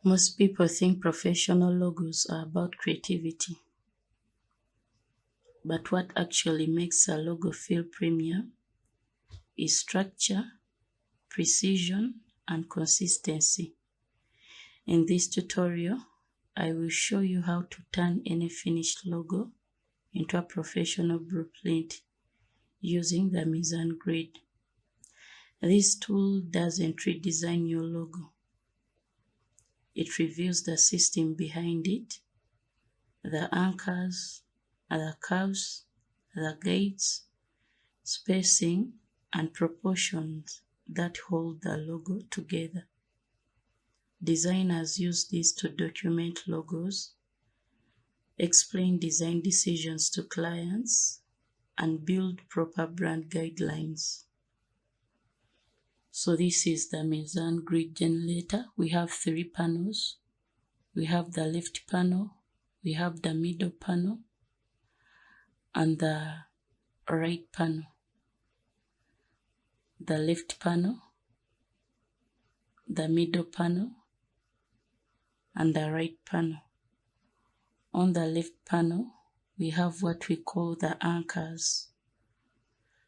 Most people think professional logos are about creativity, but what actually makes a logo feel premium is structure, precision, and consistency. In this tutorial, I will show you how to turn any finished logo into a professional blueprint using the MizanGrid. This tool doesn't redesign your logo. It reveals the system behind it, the anchors, the curves, the gates, spacing, and proportions that hold the logo together. Designers use this to document logos, explain design decisions to clients, and build proper brand guidelines. So this is the MizanGrid generator. We have 3 panels. We have the left panel, we have the middle panel, and the right panel. The left panel, the middle panel, and the right panel. On the left panel, we have what we call the anchors.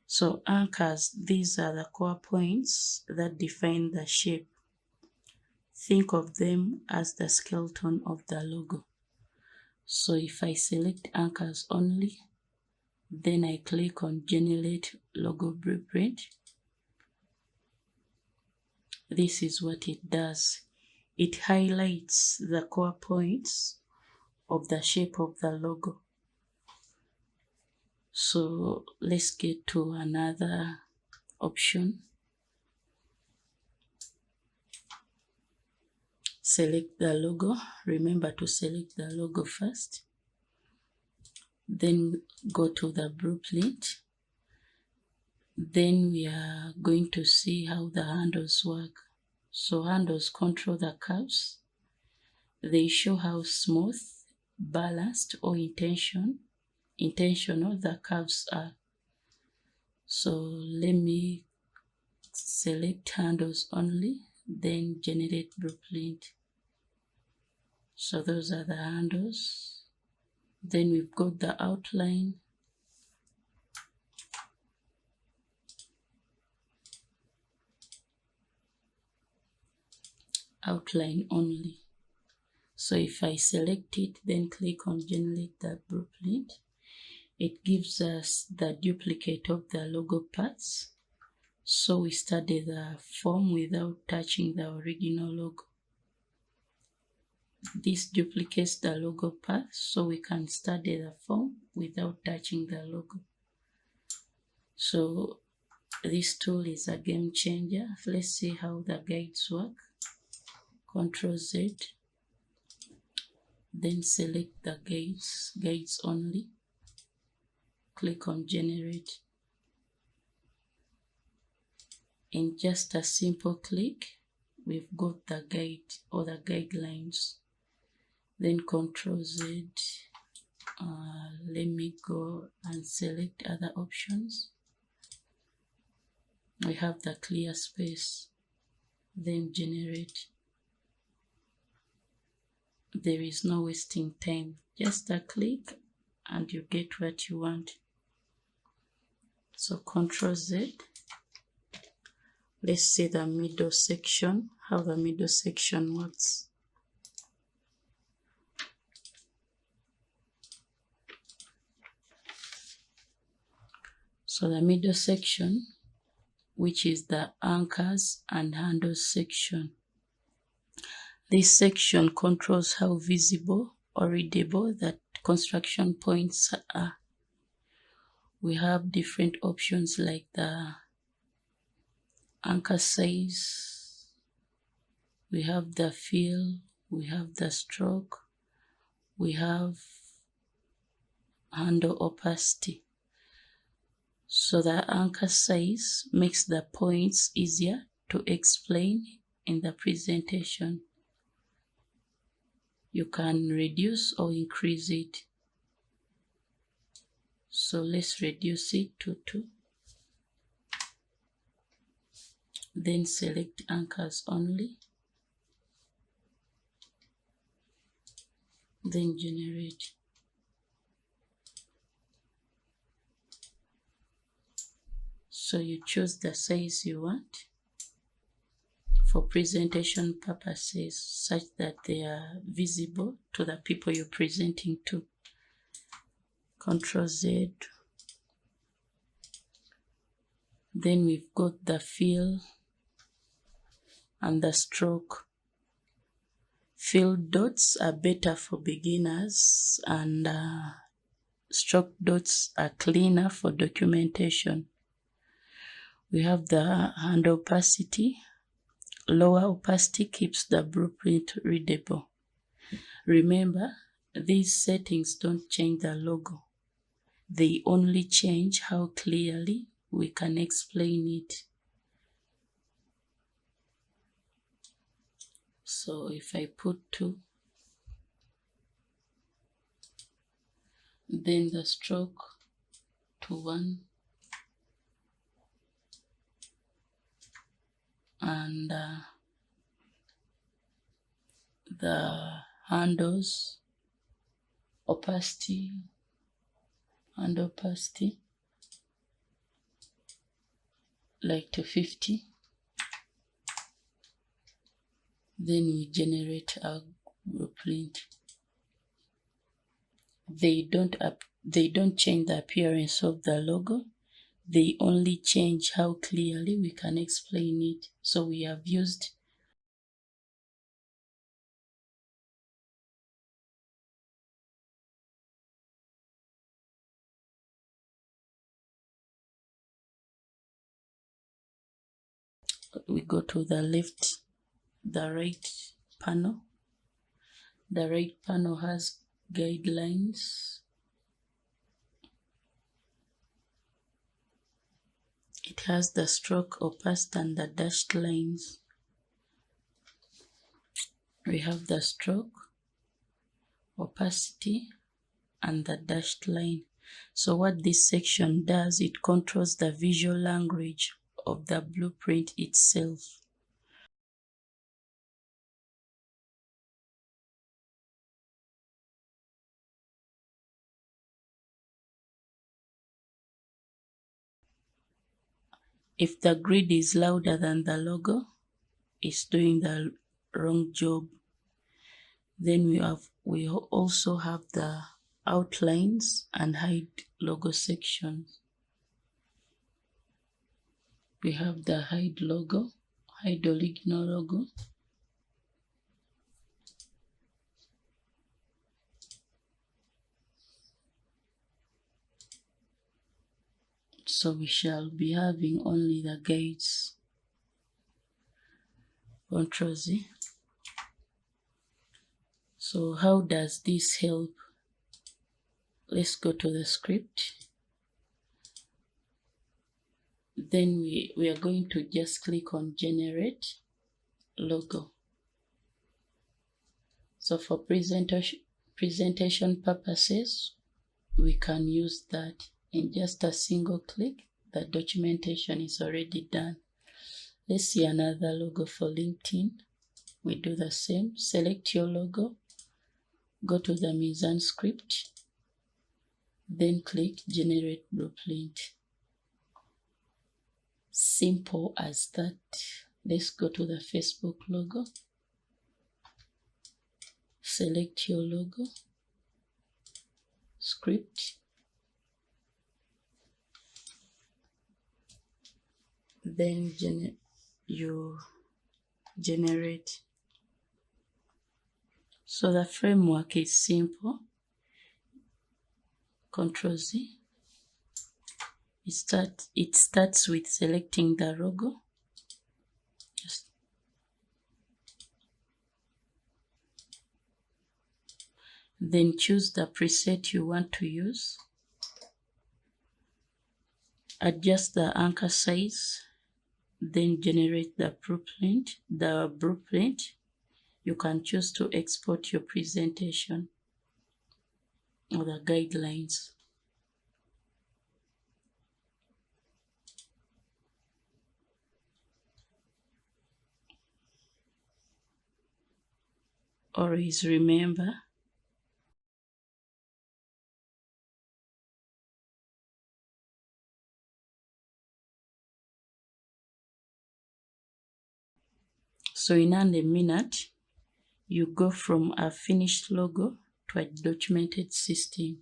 So anchors, these are the core points that define the shape. Think of them as the skeleton of the logo. So if I select anchors only, then I click on Generate Logo Blueprint. This is what it does. It highlights the core points of the shape of the logo. So let's get to another option. Select the logo. Remember to select the logo first. Then go to the blueprint. Then we are going to see how the handles work. So handles control the curves. They show how smooth, balanced, or intentional the curves are. So let me select handles only, then generate blueprint. So those are the handles. Then we've got the outline. Outline only. So if I select it, then click on generate the blueprint, it gives us the duplicate of the logo parts. So we study the form without touching the original logo. This duplicates the logo path, so we can study the form without touching the logo. So this tool is a game changer. Let's see how the guides work. Ctrl Z, then select the guides only. Click on generate. In just a simple click, we've got the guide or the guidelines. Then Ctrl Z. Let me go and select other options. We have the clear space. Then generate. There is no wasting time. Just a click and you get what you want. So Ctrl Z. Let's see the middle section, how the middle section works. So the middle section, which is the anchors and handles section. This section controls how visible or readable that construction points are. We have different options like the anchor size, we have the fill, we have the stroke, we have handle opacity. So the anchor size makes the points easier to explain in the presentation. You can reduce or increase it. So let's reduce it to 2. Then select anchors only. then generate. So you choose the size you want for presentation purposes such that they are visible to the people you're presenting to. Ctrl Z. Then we've got the fill and the stroke. Fill dots are better for beginners, and stroke dots are cleaner for documentation. We have the hand opacity. Lower opacity keeps the blueprint readable. Remember, these settings don't change the logo. They only change how clearly we can explain it. So if I put 2, then the stroke to 1, and the handles opacity and opacity like to 50. Then we generate our blueprint. They don't change the appearance of the logo. They only change how clearly we can explain it. So we have used we go to the left, the right panel. The right panel has guidelines. It has the stroke, opacity, and the dashed lines. We have the stroke, opacity, and the dashed line. So what this section does, it controls the visual language of the blueprint itself. If the grid is louder than the logo, it's doing the wrong job. Then we also have the outlines and hide logo sections. We have the hide logo, hide original logo. So we shall be having only the guides. Ctrl Z. So how does this help? Let's go to the script. Then we are going to just click on generate logo. So for presentation purposes, we can use that. In just a single click, the documentation is already done. Let's see another logo for LinkedIn. We do the same. Select your logo, go to the MizanGrid, then click generate blueprint. Simple as that. Let's go to the Facebook logo. Select your logo, script, then you generate. So the framework is simple. Ctrl Z. It starts with selecting the logo. Then choose the preset you want to use. Adjust the anchor size. Then generate the blueprint. You can choose to export your presentation or the guidelines. Always remember, So in under a minute, you go from a finished logo to a documented system.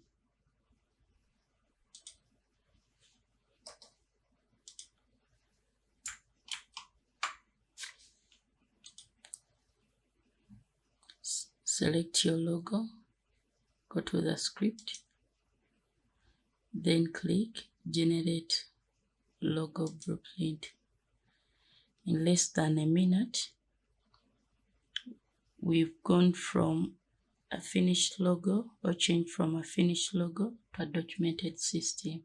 Select your logo, go to the script, then click Generate Logo Blueprint. In less than a minute, we've gone from a finished logo, or changed from a finished logo to a documented system.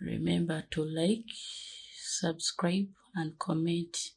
Remember to like, subscribe, and comment.